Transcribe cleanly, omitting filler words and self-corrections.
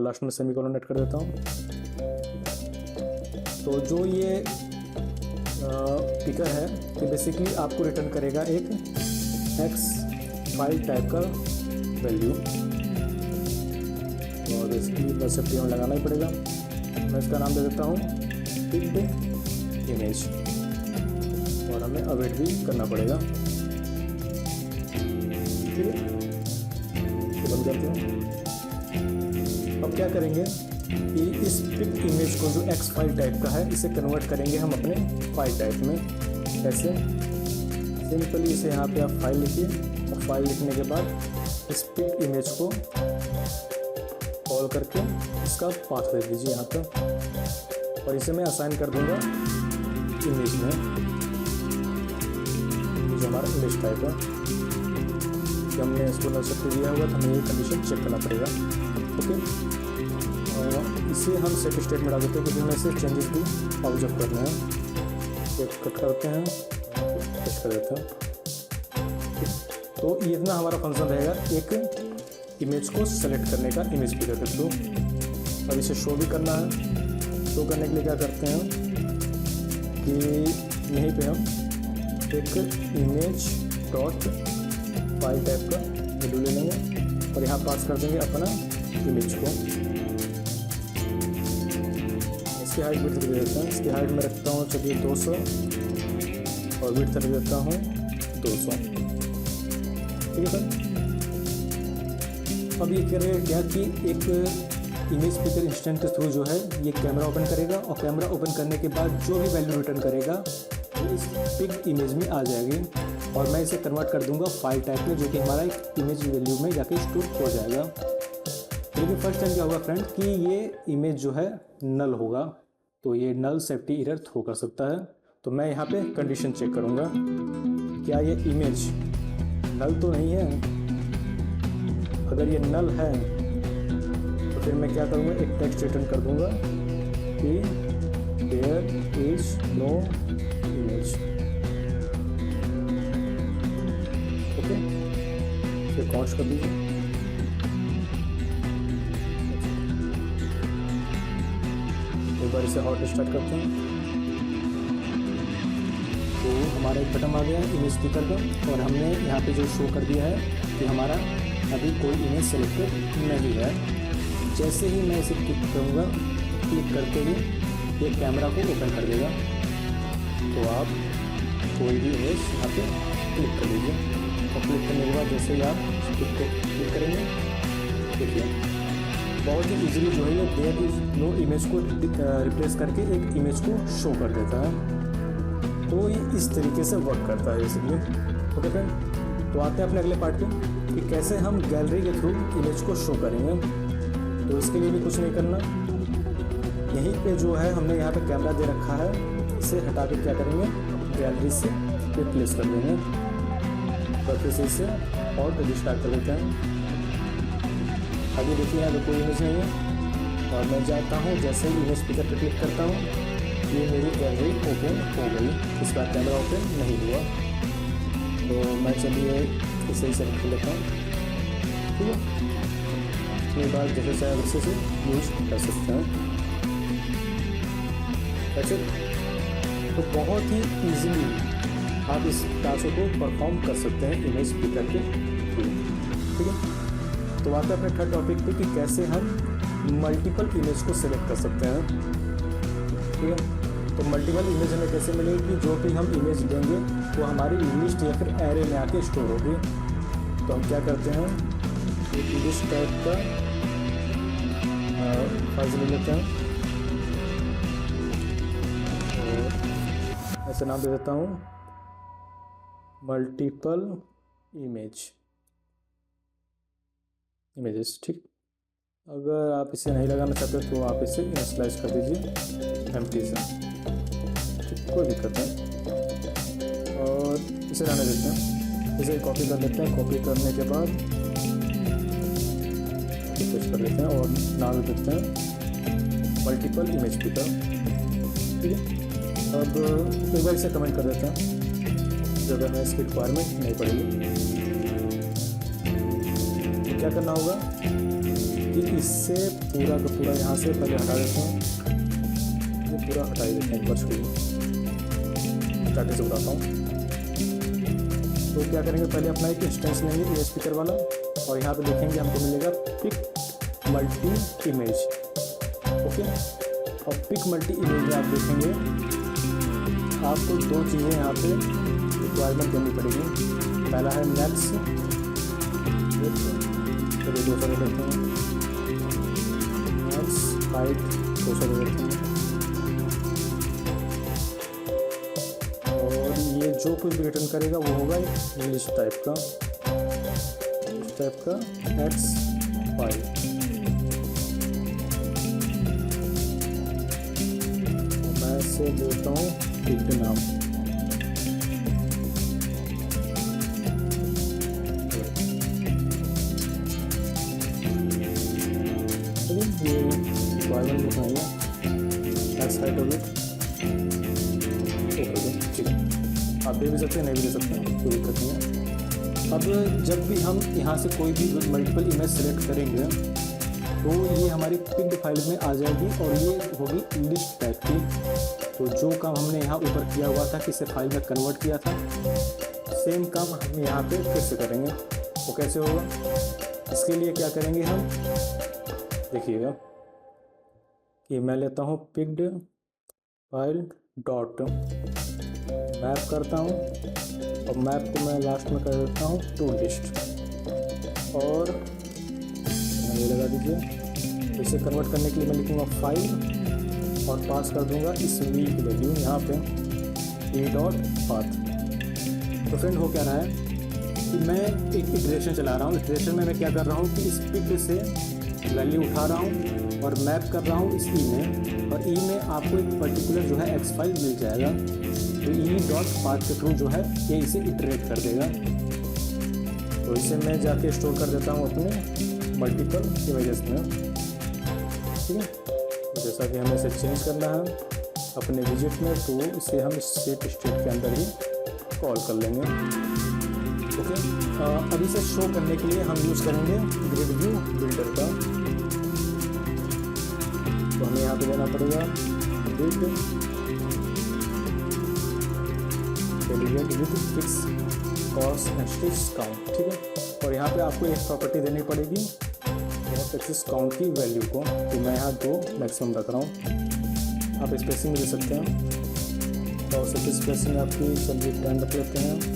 Last में semicolon add कर देता हूँ। तो जो ये पिकर है ये बेसिकली आपको रिटर्न करेगा एक एक्स फाइल टाइप का वैल्यू, और इसकी बस में लगाना ही पड़ेगा। मैं इसका नाम दे देता हूँ पिक्ड इमेज, और हमें अवेट भी करना पड़ेगा। ठीक है, तो बंद करते हैं। अब क्या करेंगे कि इस पिक इमेज को जो एक्स फाइल टाइप का है इसे कन्वर्ट करेंगे हम अपने फाइल टाइप में। कैसे? सिंपली इसे यहाँ पे आप फाइल लिखिए, और फाइल लिखने के बाद इस पिक इमेज को कॉल करके इसका पाथ दे दीजिए यहाँ पर, और इसे मैं असाइन कर दूंगा इमेज में, जो हमारा इमेज टाइप है। जब हमने इसको नल सेट दिया होगा तो हमें ये कंडीशन चेक करना पड़ेगा। ओके, इसे हम सेट स्टेट में डाल देते हैं, क्योंकि हमें इसे चेंजेस भी ऑब्जर्व करना है। एक कट करते हैं, टेस्ट कर देते हैं। तो ये इतना हमारा फंक्शन रहेगा एक इमेज को सेलेक्ट करने का इमेज पिकर के थ्रू। अब इसे शो भी करना है। शो करने के लिए क्या करते हैं कि यहीं पे हम एक इमेज डॉट फाइल टाइप का वैल्यू ले लेंगे, और यहाँ पास कर देंगे अपना इमेज को। इसकी हाइट विड्थ दे देता हूँ। इसकी हाइट में रखता हूँ चलिए 200, और विड्थ रख देता हूँ 200। ठीक है सर। अब ये करेगा क्या कि एक इमेज पिकर इंस्टेंट के थ्रू जो है ये कैमरा ओपन करेगा, और कैमरा ओपन करने के बाद जो भी वैल्यू रिटर्न करेगा वो इस पिक इमेज में आ जाएगी, और मैं इसे कन्वर्ट कर दूंगा फाइल टाइप में, जो कि हमारा एक इमेज वैल्यू में जाके स्टोर हो जाएगा। लेकिन फर्स्ट टाइम क्या होगा फ्रेंड कि ये इमेज जो है नल होगा, तो ये नल सेफ्टी एरर थ्रो कर सकता है। तो मैं यहाँ पे कंडीशन चेक करूँगा, क्या ये इमेज नल तो नहीं है। अगर ये नल है तो फिर मैं क्या करूँगा, एक टेक्स्ट रिटर्न कर दूँगा कि there is no image. Okay, फिर काउंट कर दीजिए। एक बार इसे हॉट स्टार्ट करते हैं, तो हमारा एक बटन आ गया है इमेज पिकर का, और हमने यहाँ पे जो शो कर दिया है कि हमारा अभी कोई इमेज सेलेक्टेड नहीं है। जैसे ही मैं इसे क्लिक करूँगा, क्लिक करते ही ये कैमरा को ओपन कर देगा। तो आप कोई भी इमेज यहाँ पे क्लिक कर लीजिए, और क्लिक करने के बाद जैसे ही आप क्लिक करेंगे, देखिए बहुत ही इजीली जो है ये देयर इज नो इमेज को रिप्लेस करके एक इमेज को शो कर देता है। तो ये इस तरीके से वर्क करता है बेसिकली। ओके फ्रेंड, तो आते हैं अपने अगले पार्ट पे कि कैसे हम गैलरी के थ्रू इमेज को शो करेंगे। तो इसके लिए भी कुछ नहीं करना, यहीं पे जो है हमने यहाँ पे कैमरा दे रखा है, इसे हटा के क्या करेंगे, गैलरी से रिप्लेस कर देंगे। तो फिर से इसे और रिस्टार्ट कर देते हैं। आगे देखिए यहाँ पे कोई इमेज नहीं है, और मैं जाता हूँ जैसे ही इमेज पिकर पर क्लिक करता हूँ, ये मेरी गैलरी ओपन हो गई। इसका कैमरा ओपन नहीं हुआ। तो मैं चलिए इसे ही सेलेक्ट कर लेता हूँ। ठीक है, इसके बाद जैसे चाहे वैसे से यूज कर सकते हैं। वैसे तो बहुत ही ईजीली आप इस टास्क को परफॉर्म कर सकते हैं इमेज पिकर के थ्रू। ठीक है, तो आते हैं अपने थर्ड टॉपिक पे कि कैसे हम मल्टीपल इमेज को सिलेक्ट कर सकते हैं। ठीक है, तो मल्टीपल इमेज हमें कैसे मिलेगी, जो भी हम इमेज देंगे वो हमारी लिस्ट या फिर एरे में आके स्टोर होगी। तो हम क्या करते हैं, एक लिस्ट टाइप का फाइल ले लेते हैं, और ऐसे नाम दे देता हूँ मल्टीपल इमेजेस। ठीक, अगर आप इसे नहीं लगाना चाहते तो आप इसे इनिशियलाइज कर दीजिए एम्प्टी से। कोई दिक्कत नहीं, और इसे रहने देते हैं। इसे कॉपी कर लेते हैं। कॉपी करने के बाद पेस्ट कर लेते हैं, और नाम देते हैं मल्टीपल इमेज पिकर। ठीक है, अब एक बार इसे कमेंट कर देते हैं, जब हमें इसकी रिक्वायरमेंट नहीं पड़ेगी। तो क्या करना होगा, कि इससे पूरा का पूरा यहाँ से पहले हटा देते हैं, ये पूरा हटा ही देते हैं एक बार छोड़िए, स्टार्टिंग से बताता हूँ। तो क्या करेंगे, पहले अपना एक इंस्टेंस लेंगे ये स्पीकर वाला और यहाँ पे देखेंगे हमको मिलेगा पिक मल्टी इमेज। ओके, और पिक मल्टी इमेज में आप देखेंगे आपको दो चीज़ें यहाँ पे रिक्वायरमेंट देनी पड़ेगी। पहला है नेक्स्ट, चलिए दूसरा देखते हैं, नेक्स्ट हाइट दूसरा देखते हैं। और ये जो कुछ भी रिटर्न करेगा वो होगा इंग्लिश टाइप का, इस टाइप का एक्स फाइल। मैं इसे देता हूँ पिक नाम। ये रिक्वायरमेंट दिखाएंगे एक्स हाइट हो गई। ओके ठीक है, आप दे भी सकते हैं, नहीं भी दे सकते हैं, कोई दिक्कत नहीं है। अब जब भी हम यहाँ से कोई भी मल्टीपल इमेज सेलेक्ट करेंगे तो ये हमारी पिक्ड फाइल में आ जाएगी और ये होगी लिस्ट टाइप की। तो जो काम हमने यहाँ ऊपर किया हुआ था कि इसे फाइल में कन्वर्ट किया था, सेम काम हम यहाँ पे फिर से करेंगे। वो कैसे होगा, इसके लिए क्या करेंगे हम, देखिएगा कि मैं लेता हूँ पिक्ड फाइल डॉट मैप करता हूँ और मैप को मैं लास्ट में कर देता हूँ टू लिस्ट और ये लगा दीजिए। इसे कन्वर्ट करने के लिए मैं लिखूँगा फाइल और पास कर दूँगा इस वी की वैल्यू यहाँ पे ए डॉट पाथ। तो फ्रेंड हो क्या रहा है कि मैं एक इटरेशन चला रहा हूँ। इटरेशन में मैं क्या कर रहा हूँ कि इस पिक्ड से वैल्यू उठा रहा हूँ और मैप कर रहा हूँ इस ई में, और ई में आपको एक पर्टिकुलर जो है एक्स फाइल मिल जाएगा। तो ई डॉट पाथ के थ्रू जो है ये इसे इटरेट कर देगा। तो इसे मैं जाके स्टोर कर देता हूँ अपने मल्टीपल इमेजेस में। ठीक है, जैसा कि हमें इसे चेंज करना है अपने विजिट में, तो इसे हम सेट स्टेट के अंदर ही कॉल कर लेंगे। ओके, अब इसे शो करने के लिए हम यूज़ करेंगे ग्रिड व्यू बिल्डर का। तो हमें यहाँ पे लेना पड़ेगा grid element with fix cost and fix count. ठीक है, और यहाँ पे आपको एक प्रॉपर्टी देनी पड़ेगी फिक्स काउंट की वैल्यू को। तो मैं यहाँ 2 मैक्सिमम रख रहा हूँ, आप स्पेसिंग दे सकते हैं। और सबकी स्पेसिंग आपकी चलिए 10 रख लेते हैं।